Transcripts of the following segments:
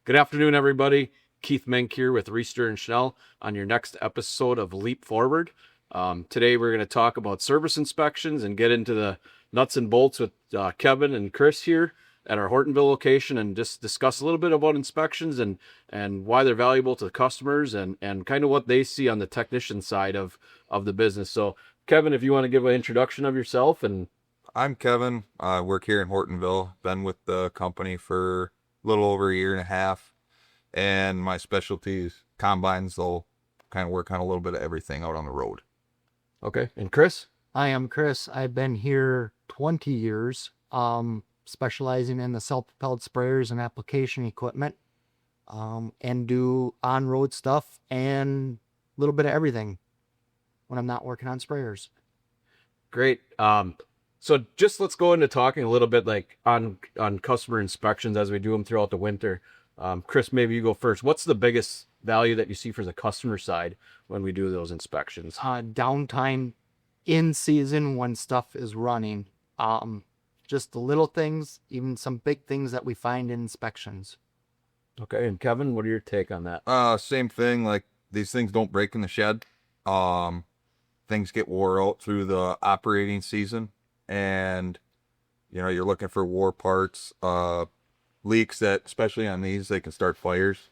Good afternoon, everybody. Keith Menk here with Riesterer Schnell on your next episode of Leap Forward. Today, we're going to talk about service inspections and get into the nuts and bolts with Kevin and Chris here at our Hortonville location, and just discuss a little bit about inspections and why they're valuable to the customers and kind of what they see on the technician side of the business. So, Kevin, if you want to give an introduction of yourself and I'm Kevin. I work here in Hortonville. Been with the company for a little over a year and a half. And my specialty is combines. They'll kind of work on a little bit of everything out on the road. okay, and Chris. Hi, I'm Chris. I've been here 20 years, specializing in the self-propelled sprayers and application equipment, and do on-road stuff and a little bit of everything when I'm not working on sprayers. Great. So just let's go into talking a little bit like on customer inspections as we do them throughout the winter. Chris, maybe you go first. What's the biggest value that you see for the customer side when we do those inspections? Downtime in season when stuff is running. Just the little things, even some big things that we find in inspections. Okay, and Kevin, what are your take on that? Same thing. Like these things don't break in the shed. Things get wore out through the operating season, and you're looking for war parts, leaks that, especially on these, they can start fires.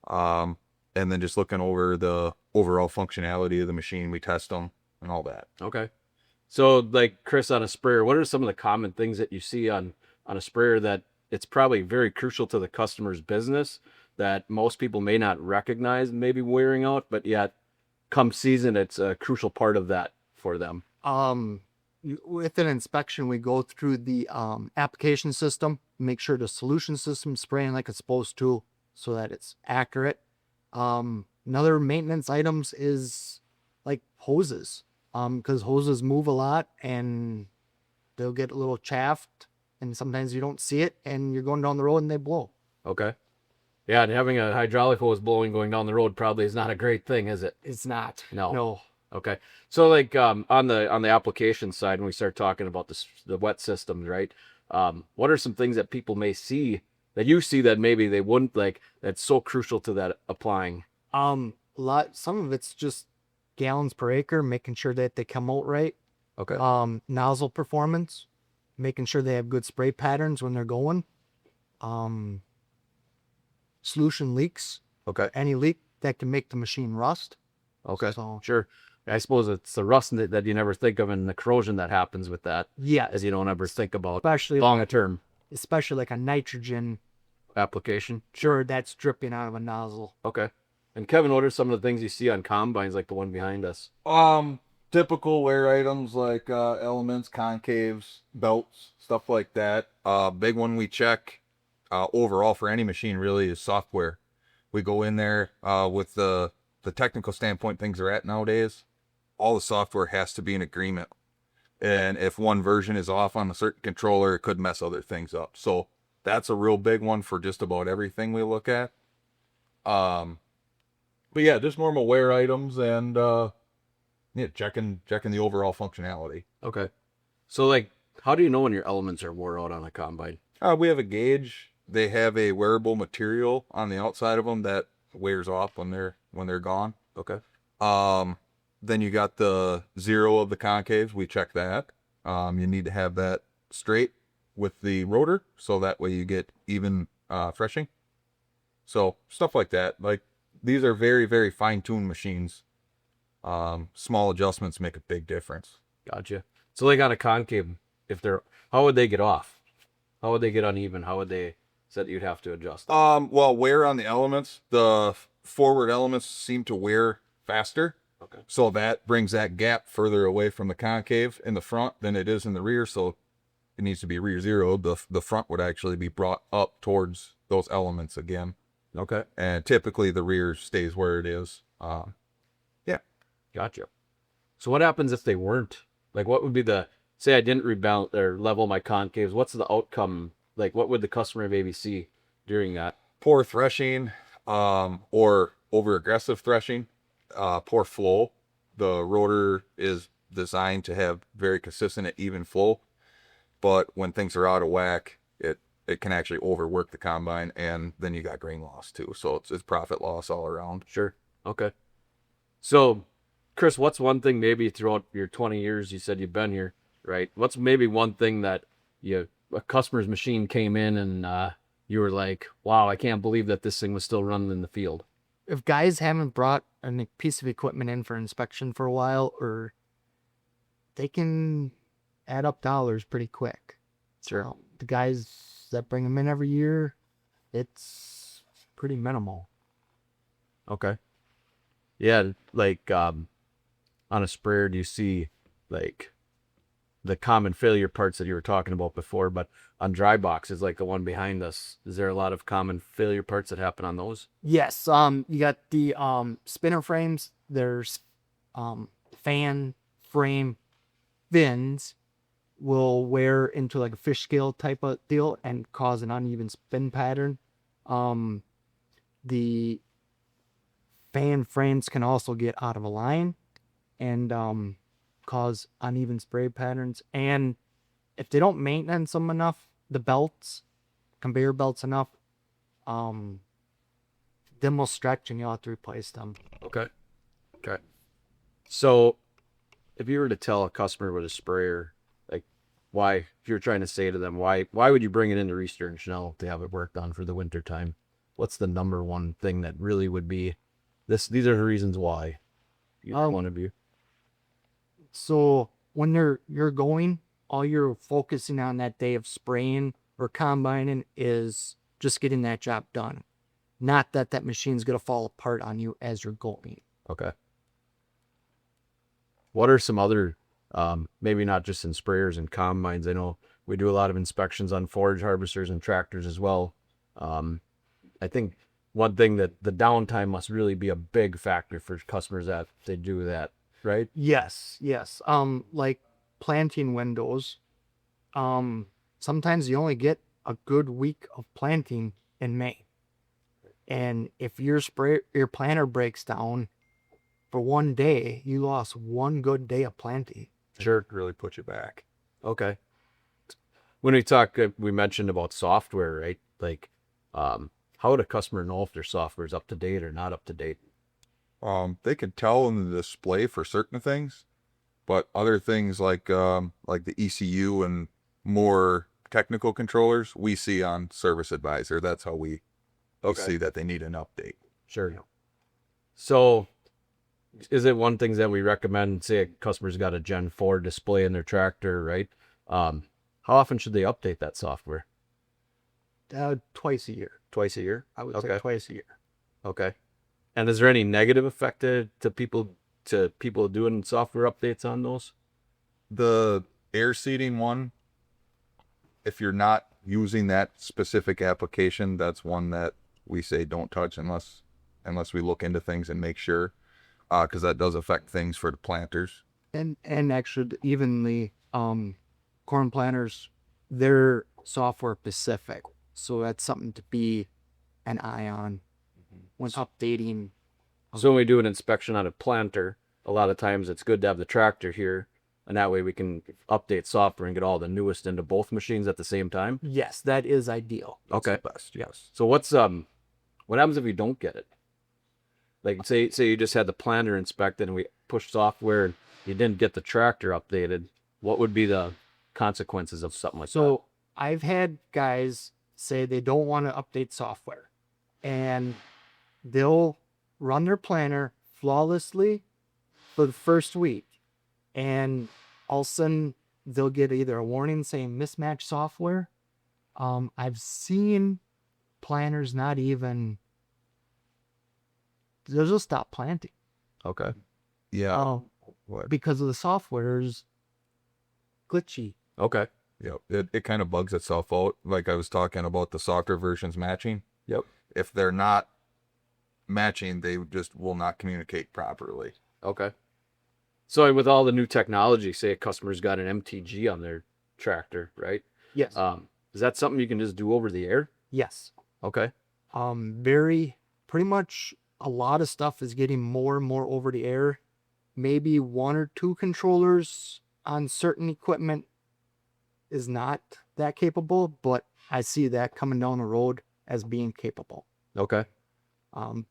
And then just looking over the overall functionality of the machine, we test them and all that. Okay. So like Chris on a sprayer, what are some of the common things that you see on a sprayer that it's probably very crucial to the customer's business that most people may not recognize maybe wearing out, but yet come season, it's a crucial part of that for them. With an inspection, we go through the application system, make sure the solution system's spraying like it's supposed to so that it's accurate. Another maintenance items is like hoses, because hoses move a lot and they'll get a little chaffed, and sometimes you don't see it and you're going down the road and they blow. Okay. Yeah, and having a hydraulic hose blowing going down the road probably is not a great thing, is it? It's not. No. No. Okay. So like on the application side, when we start talking about the wet systems, right? What are some things that people may see that you see that maybe they wouldn't like that's so crucial to that applying? Some of it's just gallons per acre, making sure that they come out right. Okay. Nozzle performance, making sure they have good spray patterns when they're going. Solution leaks, Okay. any leak that can make the machine rust. Okay. So Sure. I suppose it's the rust that you never think of and the corrosion that happens with that, yeah, as you don't ever think about especially long term like a nitrogen, application. sure, that's dripping out of a nozzle. Okay. And Kevin, what are some of the things you see on combines like the one behind us? Typical wear items like elements, concaves, belts, stuff like that. Big one we check overall for any machine really is software. We go in there with the technical standpoint things are at nowadays. All the software has to be in agreement. And if one version is off on a certain controller, it could mess other things up. So that's a real big one for just about everything we look at. But yeah, just normal wear items and checking the overall functionality. Okay. So like, how do you know when your elements are wore out on a combine? We have a gauge. They have a wearable material on the outside of them that wears off when they're gone. Okay. Then you got the zero of the concaves. We check that. You need to have that straight with the rotor, so that way you get even threshing. So stuff like that. Like these are very, very fine-tuned machines. Small adjustments make a big difference. Gotcha. So like on a concave, how would they get off? How would they get uneven? How would they said you'd have to adjust? Well, wear on the elements, the forward elements seem to wear faster. Okay. So that brings that gap further away from the concave in the front than it is in the rear. So it needs to be rear zeroed. The front would actually be brought up towards those elements again. Okay. And typically the rear stays where it is. Yeah. Gotcha. So what happens if they weren't? Like what would be say I didn't rebalance or level my concaves, what's the outcome? Like what would the customer maybe see during that? Poor threshing, or over aggressive threshing, poor flow. The rotor is designed to have very consistent and even flow, but when things are out of whack, it it can actually overwork the combine, and then you got grain loss too. So it's profit loss all around. Sure. Okay. So, Chris, what's one thing maybe throughout your 20 years you said you've been here, right? What's maybe one thing that a customer's machine came in and you were like, wow, I can't believe that this thing was still running in the field. If guys haven't brought a piece of equipment in for inspection for a while, or they can add up dollars pretty quick. Sure. So the guys that bring them in every year, it's pretty minimal. Okay. Yeah, like on a sprayer, do you see like the common failure parts that you were talking about before, but on dry boxes like the one behind us, is there a lot of common failure parts that happen on those? Yes, you got the spinner frames, there's fan frame fins will wear into like a fish scale type of deal and cause an uneven spin pattern. The fan frames can also get out of line and cause uneven spray patterns. And if they don't maintenance them enough, the belts, conveyor belts enough, them will stretch and you'll have to replace them. Okay. Okay. So if you were to tell a customer with a sprayer, like why, if you're trying to say to them, why would you bring it into Riesterer Schnell to have it worked on for the winter time? What's the number one thing that really would be this? These are the reasons why. One of you. So when you're going, all you're focusing on that day of spraying or combining is just getting that job done. Not that machine's going to fall apart on you as you're going. Okay. What are some other, maybe not just in sprayers and combines? I know we do a lot of inspections on forage harvesters and tractors as well. I think one thing that the downtime must really be a big factor for customers that they do that, right? Yes. Like planting windows. Sometimes you only get a good week of planting in May. And if your planter breaks down for one day, you lost one good day of planting. Sure. It really puts you back. Okay. When we talk, we mentioned about software, right? Like, how would a customer know if their software is up to date or not up to date? They can tell in the display for certain things, but other things like the ECU and more technical controllers we see on Service Advisor. That's how we see that they need an update. Sure. So, is it one thing that we recommend? Say a customer's got a Gen 4 display in their tractor, right? How often should they update that software? Twice a year. Twice a year. I would say twice a year. Okay. And is there any negative effect to people doing software updates on those? The air seeding one, if you're not using that specific application, that's one that we say don't touch unless we look into things and make sure, because that does affect things for the planters. And actually, even the corn planters, they're software specific, so that's something to be an eye on when updating. So when we do an inspection on a planter, a lot of times it's good to have the tractor here, and that way we can update software and get all the newest into both machines at the same time. Yes, that is ideal. Okay. That's the best, yes. So what happens if we don't get it? Like say you just had the planter inspected and we pushed software and you didn't get the tractor updated. What would be the consequences of something like that? So I've had guys say they don't want to update software, and they'll run their planter flawlessly for the first week, and all of a sudden they'll get either a warning saying mismatched software. I've seen planters not even, they'll just stop planting. Okay. Yeah. What? Because of the software's glitchy. Okay. Yep. It kind of bugs itself out. Like I was talking about the softer versions matching. Yep. If they're not matching, they just will not communicate properly. Okay. So with all the new technology, say a customer's got an MTG on their tractor, right? Yes. Is that something you can just do over the air? Yes. Okay. Pretty much a lot of stuff is getting more and more over the air. Maybe one or two controllers on certain equipment is not that capable, but I see that coming down the road as being capable. Okay.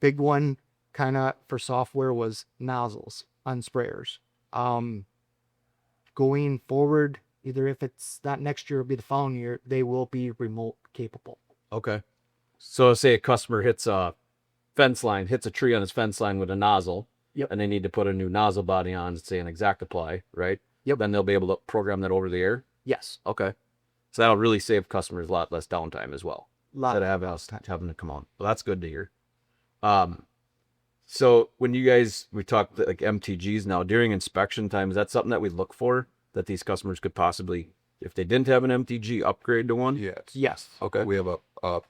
Big one kind of for software was nozzles on sprayers. Going forward, either if it's not next year, it'll be the following year, they will be remote capable. Okay. So say a customer hits a fence line, hits a tree on his fence line with a nozzle. Yep. And they need to put a new nozzle body on, say an ExactApply, right? Yep. Then they'll be able to program that over the air. Yes. Okay. So that'll really save customers a lot less downtime as well. Lot. Instead of having to come on. Well, that's good to hear. So when we talk like MTGs now during inspection time, is that something that we look for that these customers could possibly, if they didn't have an MTG, upgrade to one? Yes. Yes. Okay. We have a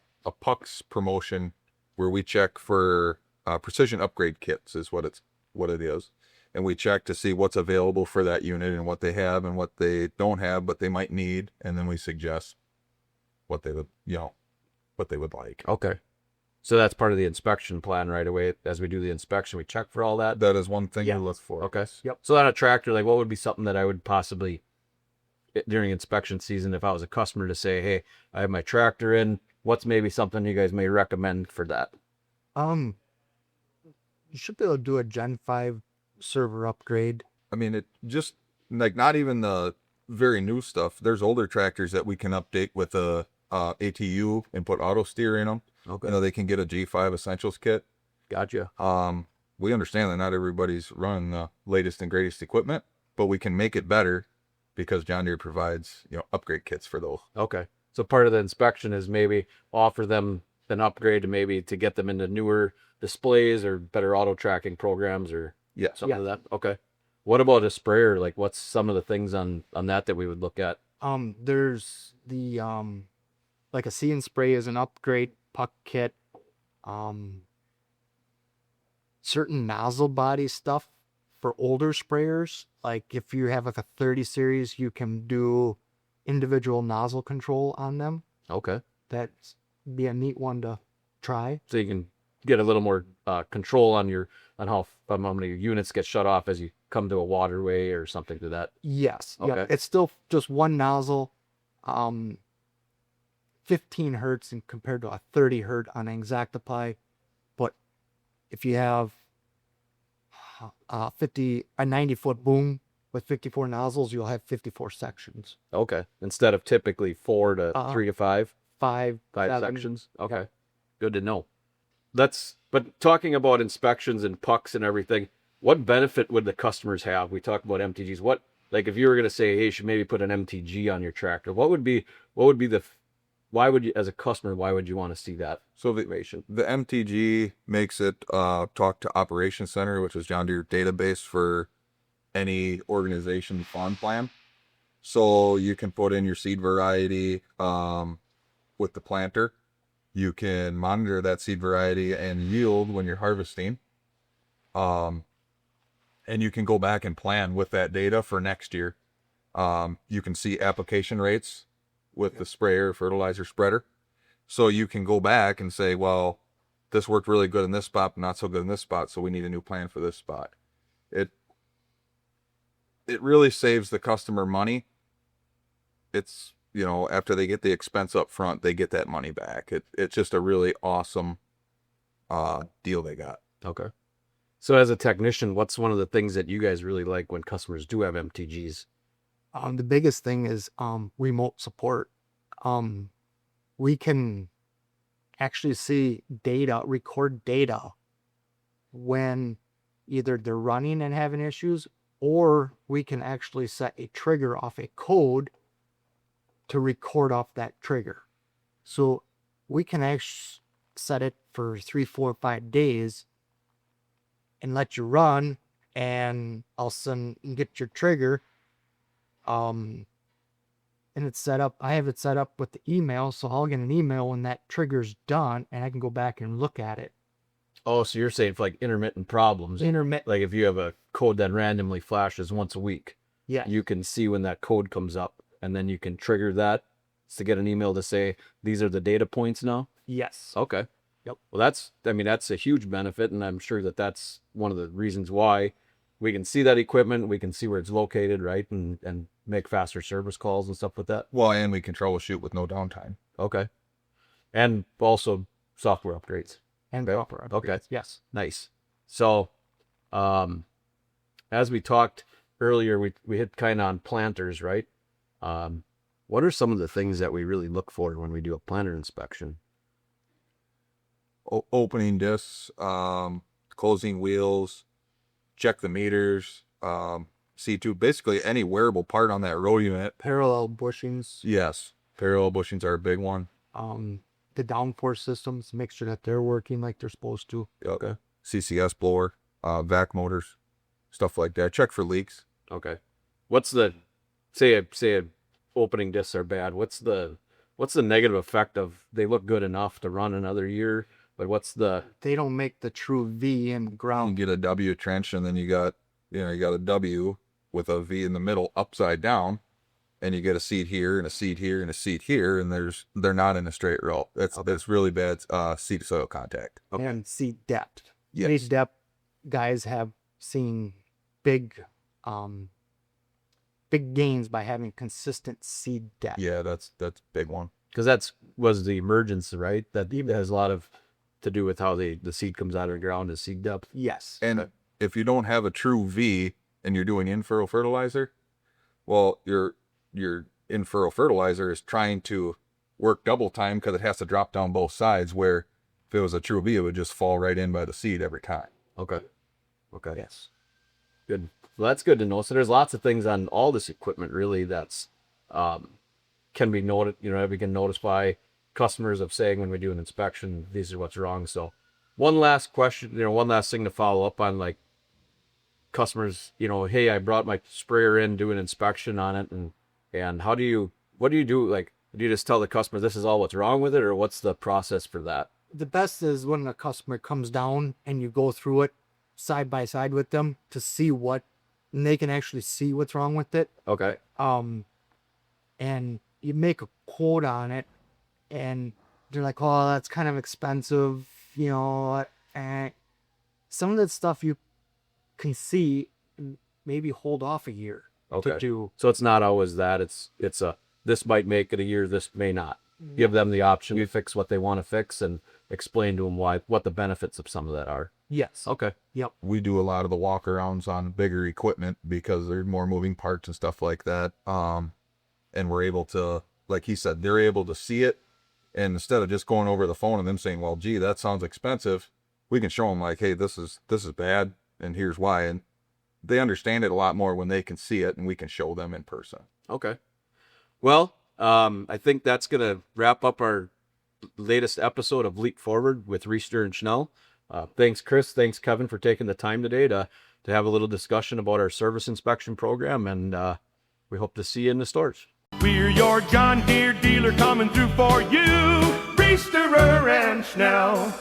pucks promotion where we check for precision upgrade kits is what it is. And we check to see what's available for that unit and what they have and what they don't have, but they might need. And then we suggest what they would, what they would like. Okay. So that's part of the inspection plan right away. As we do the inspection, we check for all that. That is one thing Yeah. we look for. Okay. Yep. So on a tractor, like what would be something that I would possibly, during inspection season, if I was a customer to say, hey, I have my tractor in, what's maybe something you guys may recommend for that? You should be able to do a Gen 5 server upgrade. I mean, it just like not even the very new stuff. There's older tractors that we can update with a ATU and put auto steer in them. Okay. They can get a G5 Essentials kit. Gotcha. We understand that not everybody's running the latest and greatest equipment, but we can make it better because John Deere provides, upgrade kits for those. Okay. So part of the inspection is maybe offer them an upgrade to get them into newer displays or better auto tracking programs or Yeah. something like that. Okay. What about a sprayer? Like what's some of the things on that we would look at? There's the like a See and Spray is an upgrade puck kit. Certain nozzle body stuff for older sprayers. Like if you have like a 30 series, you can do individual nozzle control on them. Okay. That'd be a neat one to try. So you can get a little more control on how many units get shut off as you come to a waterway or something to that. Yes. Okay. Yeah. It's still just one nozzle. 15 hertz and compared to a 30 hertz on an ExactApply. But if you have a 90-foot boom with 54 nozzles, you'll have 54 sections. Okay. Instead of typically 4 to 3 to 5. Five 5 7. sections. Okay. Good to know. But talking about inspections and pucks and everything, what benefit would the customers have? We talk about MTGs. Like if you were going to say, hey, you should maybe put an MTG on your tractor, why would you, as a customer, why would you want to see that So information? the MTG makes it talk to Operations Center, which is John Deere database for any organization farm plan. So you can put in your seed variety with the planter. You can monitor that seed variety and yield when you're harvesting. And you can go back and plan with that data for next year. You can see application rates with the sprayer, fertilizer spreader. So you can go back and say, well, this worked really good in this spot, but not so good in this spot. So we need a new plan for this spot. It really saves the customer money. It's, after they get the expense up front, they get that money back. It's just a really awesome deal they got. Okay. So as a technician, what's one of the things that you guys really like when customers do have MTGs? The biggest thing is remote support. We can actually see data, record data when either they're running and having issues, or we can actually set a trigger off a code to record off that trigger. So we can actually set it for 3, 4, 5 days and let you run, and all of a sudden you get your trigger. And it's set up. I have it set up with the email, so I'll get an email when that trigger's done, and I can go back and look at it. Oh, so you're saying for like intermittent problems, like if you have a code that randomly flashes once a week, Yeah. you can see when that code comes up, and then you can trigger that to get an email to say these are the data points now. Yes. Okay. Yep. Well, that's a huge benefit, and I'm sure that's one of the reasons why we can see that equipment, we can see where it's located, right, and make faster service calls and stuff with that. Well, and we can troubleshoot with no downtime. Okay. And also software upgrades. And Okay. software upgrades. Okay. Yes. Nice. So, as we talked earlier, we hit kind of on planters, right? What are some of the things that we really look for when we do a planter inspection? Opening discs, closing wheels, check the meters, see to basically any wearable part on that row unit. Parallel bushings, Yes, parallel bushings are a big one. the downforce systems, make sure that they're working like they're supposed to. Okay. CCS blower, vac motors, stuff like that. Check for leaks. Okay. What's the say a opening discs are bad? What's the negative effect of they look good enough to run another year, but what's the They don't make the true V in the You ground. get a W trench, and then you got a W with a V in the middle upside down, and you get a seat here and a seat here and a seat here, and they're not in a straight row. That's really bad seat to soil contact. Okay. And seat depth. Yes. Seat depth guys have seen big gains by having consistent seed depth. Yeah, that's a big one. because was the emergence, right? That even has a lot of to do with how the seed comes out of the ground is seed depth. Yes. And if you don't have a true V and you're doing in-furrow fertilizer, well, your in-furrow fertilizer is trying to work double time because it has to drop down both sides, where if it was a true V, it would just fall right in by the seed every time. Okay. Yes. Good. Well, that's good to know. So there's lots of things on all this equipment really that's can be noted, we can notice by customers of saying when we do an inspection, these are what's wrong. So one last question, one last thing to follow up on, like customers, hey, I brought my sprayer in, do an inspection on it, and what do you do? Like, do you just tell the customer this is all what's wrong with it, or what's the process for that? The best is when a customer comes down and you go through it side by side with them to see and they can actually see what's wrong with it. Okay. And you make a quote on it, and they're like, oh, that's kind of expensive, and some of that stuff you can see, maybe hold off a year Okay. to do. So it's not always that. It's this might make it a year, this may not. Give them the option to fix what they want to fix and explain to them what the benefits of some of that are. Yes. Okay. Yep. We do a lot of the walk-arounds on bigger equipment because there's more moving parts and stuff like that. And we're able to, like he said, they're able to see it. And instead of just going over the phone and them saying, well, gee, that sounds expensive, we can show them like, hey, this is bad, and here's why. And they understand it a lot more when they can see it, and we can show them in person. Okay. Well, I think that's going to wrap up our latest episode of Leap Forward with Riesterer Schnell. Thanks, Chris. Thanks, Kevin, for taking the time today to have a little discussion about our service inspection program, and we hope to see you in the stores. We're your John Deere dealer coming through for you, Riesterer and Schnell.